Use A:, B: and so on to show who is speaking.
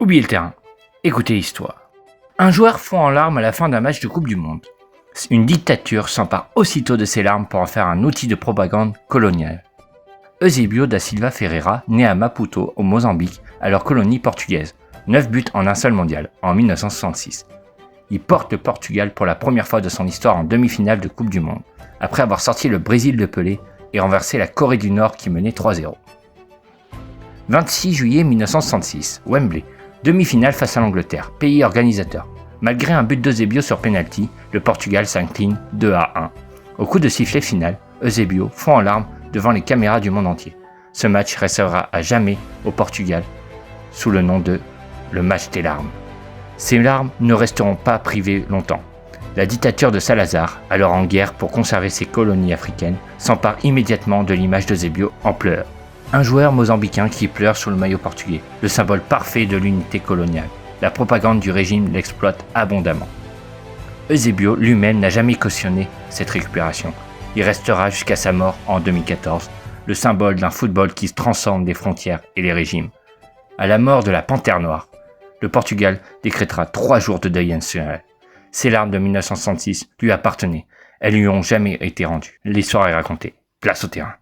A: Oubliez le terrain. Écoutez l'histoire. Un joueur fond en larmes à la fin d'un match de Coupe du Monde. Une dictature s'empare aussitôt de ses larmes pour en faire un outil de propagande coloniale. Eusébio da Silva Ferreira, né à Maputo, au Mozambique, alors colonie portugaise. 9 buts en un seul mondial, en 1966. Il porte le Portugal pour la première fois de son histoire en demi-finale de Coupe du Monde, après avoir sorti le Brésil de Pelé et renversé la Corée du Nord qui menait 3-0. 26 juillet 1966, Wembley, demi-finale face à l'Angleterre, pays organisateur. Malgré un but d'Eusébio sur penalty, le Portugal s'incline 2-1. Au coup de sifflet final, Eusébio fond en larmes devant les caméras du monde entier. Ce match restera à jamais au Portugal sous le nom de « le match des larmes ». Ces larmes ne resteront pas privées longtemps. La dictature de Salazar, alors en guerre pour conserver ses colonies africaines, s'empare immédiatement de l'image d'Eusébio en pleurs. Un joueur mozambicain qui pleure sur le maillot portugais, le symbole parfait de l'unité coloniale. La propagande du régime l'exploite abondamment. Eusébio lui-même n'a jamais cautionné cette récupération. Il restera jusqu'à sa mort en 2014, le symbole d'un football qui transcende les frontières et les régimes. À la mort de la Panthère Noire, le Portugal décrétera 3 jours de deuil national. Ces larmes de 1966 lui appartenaient. Elles lui ont jamais été rendues. L'histoire est racontée. Place au terrain.